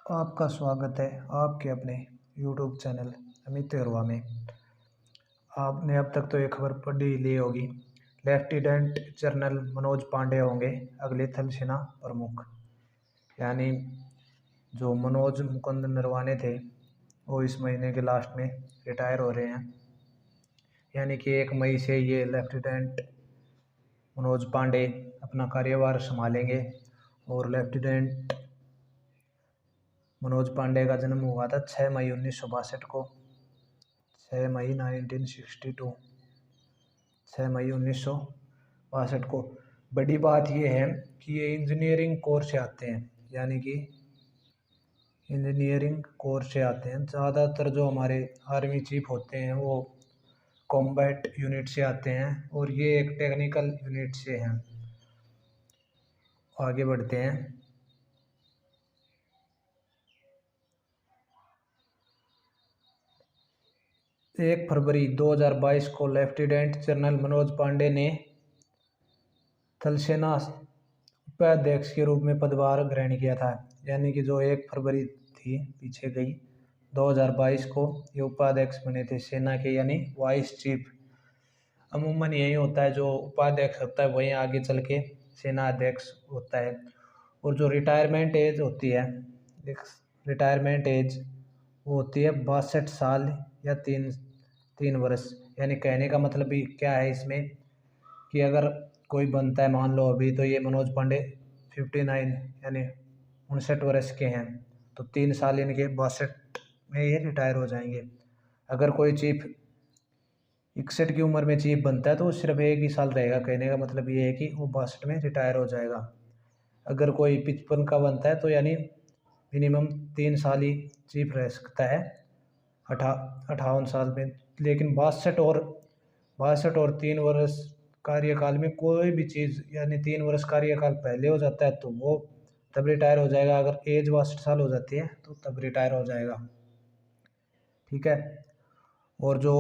आपका स्वागत है आपके अपने YouTube चैनल अमित अरोड़ा में। आपने अब तक तो ये खबर पढ़ी ली होगी। लेफ्टिनेंट जनरल मनोज पांडे होंगे अगले थल सेना प्रमुख। यानी जो मनोज मुकुंद नरवाने थे वो इस महीने के लास्ट में रिटायर हो रहे हैं। यानी कि 1 मई से ये लेफ्टिनेंट मनोज पांडे अपना कार्यभार संभालेंगे। और लेफ्टिनेंट मनोज पांडे का जन्म हुआ था 6 मई 1962 को। 6 मई 1962, 6 मई 1962 को। बड़ी बात यह है कि ये इंजीनियरिंग कोर्स से आते हैं। यानी कि इंजीनियरिंग कोर्स से आते हैं। ज़्यादातर जो हमारे आर्मी चीफ होते हैं वो कॉम्बैट यूनिट से आते हैं और ये एक टेक्निकल यूनिट से हैं। आगे बढ़ते हैं। 1 फरवरी 2022 को लेफ्टिनेंट जनरल मनोज पांडे ने थल सेना उपाध्यक्ष के रूप में पदभार ग्रहण किया था। यानी कि जो 1 फरवरी थी पीछे गई 2022 को ये उपाध्यक्ष बने थे सेना के, यानी वाइस चीफ। अमूमन यही होता है, जो उपाध्यक्ष होता है वहीं आगे चल के सेना अध्यक्ष होता है। और जो रिटायरमेंट एज होती है, रिटायरमेंट एज वो होती है 62 साल या 3 वर्ष। यानी कहने का मतलब भी क्या है इसमें कि अगर कोई बनता है, मान लो अभी तो ये मनोज पांडे 59 यानी 59 वर्ष के हैं, तो 3 साल इनके 62 में ये रिटायर हो जाएंगे। अगर कोई चीफ 61 की उम्र में चीफ बनता है तो वो सिर्फ 1 ही साल रहेगा। कहने का मतलब ये है कि वो 62 में रिटायर हो जाएगा। अगर कोई 55 का बनता है तो यानी मिनिमम 3 साल ही चीफ रह सकता है 58 साल में। लेकिन 62 और 3 वर्ष कार्यकाल में कोई भी चीज़, यानी 3 वर्ष कार्यकाल पहले हो जाता है तो वो तब रिटायर हो जाएगा। अगर एज 62 साल हो जाती है तो तब रिटायर हो जाएगा। ठीक है। और जो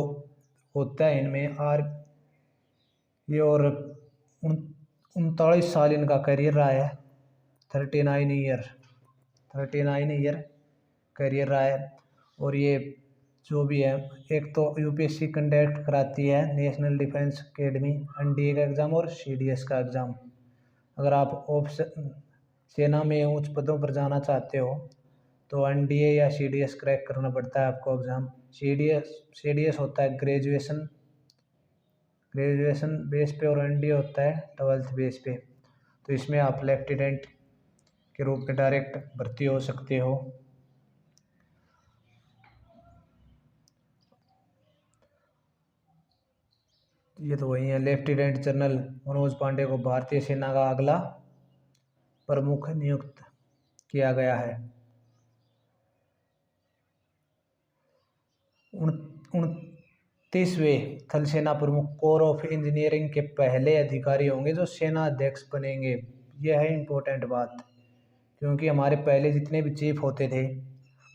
होता है इनमें ये और 39 साल इनका करियर रहा है। 39 ईयर करियर रहा है। और ये जो भी है, एक तो यूपीएससी कंडक्ट कराती है नेशनल डिफेंस एकेडमी, एनडीए का एग्ज़ाम और सीडीएस का एग्ज़ाम। अगर आप सेना में उच्च पदों पर जाना चाहते हो तो एनडीए या सीडीएस क्रैक करना पड़ता है आपको एग्ज़ाम। सीडीएस होता है ग्रेजुएशन बेस पे और एनडीए होता है 12th बेस पे। तो इसमें आप लेफ्टिनेंट के रूप में डायरेक्ट भर्ती हो सकते हो। ये तो वही है। लेफ्टिनेंट जनरल मनोज पांडे को भारतीय सेना का अगला प्रमुख नियुक्त किया गया है। 29वें थल सेना प्रमुख कोर ऑफ इंजीनियरिंग के पहले अधिकारी होंगे जो सेना अध्यक्ष बनेंगे। यह है इम्पोर्टेंट बात, क्योंकि हमारे पहले जितने भी चीफ होते थे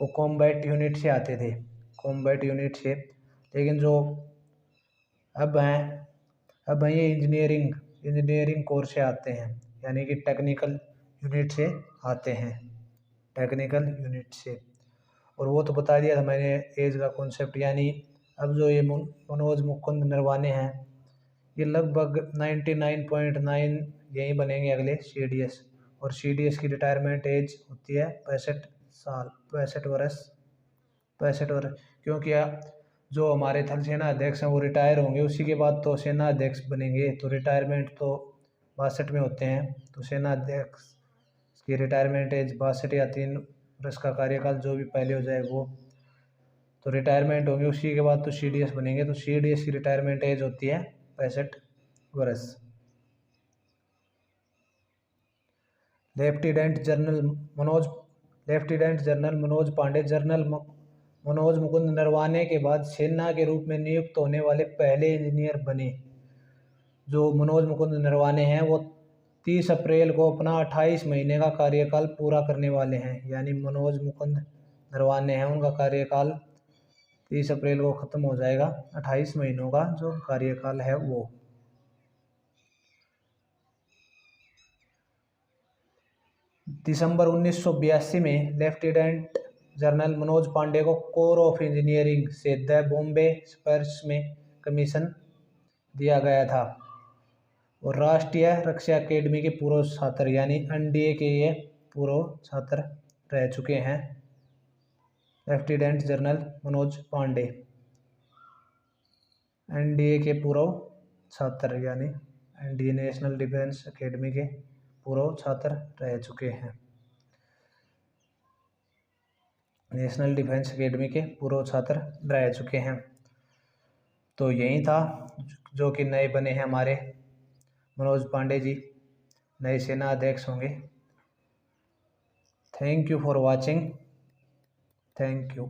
वो कॉम्बैट यूनिट से आते थे, कॉम्बैट यूनिट से। लेकिन जो अब ये इंजीनियरिंग कोर्स से आते हैं, यानी कि टेक्निकल यूनिट से आते हैं, टेक्निकल यूनिट से। और वो तो बता दिया था मैंने एज का कॉन्सेप्ट। यानी अब जो ये मनोज मुकुंद नरवाने हैं ये लगभग 99.9 यही बनेंगे अगले सीडीएस। और सीडीएस की रिटायरमेंट एज होती है 65 वर्ष। क्योंकि जो हमारे थल सेना अध्यक्ष हैं वो रिटायर होंगे, उसी के बाद तो सेना अध्यक्ष बनेंगे। तो रिटायरमेंट तो 62 में होते हैं, तो सेना अध्यक्ष की रिटायरमेंट एज 62 या 3 वर्ष का कार्यकाल जो भी पहले हो जाए वो तो रिटायरमेंट होंगे। उसी के बाद तो सीडीएस बनेंगे। तो सीडीएस की रिटायरमेंट एज होती है 65 वर्ष। लेफ्टिनेंट जनरल मनोज पांडे मनोज मुकुंद नरवाने के बाद सेना के रूप में नियुक्त होने वाले पहले इंजीनियर बने। जो मनोज मुकुंद नरवाने हैं वो 30 अप्रैल को अपना 28 महीने का कार्यकाल पूरा करने वाले हैं। यानी मनोज मुकुंद नरवाने हैं, उनका कार्यकाल 30 अप्रैल को ख़त्म हो जाएगा। 28 महीनों का जो कार्यकाल है वो। दिसंबर 1982 में लेफ्टिनेंट जनरल मनोज पांडे को कोर ऑफ इंजीनियरिंग से द बॉम्बे स्क्वायर्स में कमीशन दिया गया था और राष्ट्रीय रक्षा अकेडमी के पूर्व छात्र यानी एनडीए के ये पूर्व छात्र रह चुके हैं lieutenant general Manoj Pandey. NDA के पूर्व छात्र यानी एनडीए नेशनल डिफेंस अकेडमी के पूर्व छात्र रह चुके हैं। नेशनल डिफेंस अकेडमी के पूर्व छात्र रह चुके हैं। तो यही था जो कि नए बने हैं हमारे मनोज पांडे जी, नए सेना अध्यक्ष होंगे। Thank you for watching. Thank you.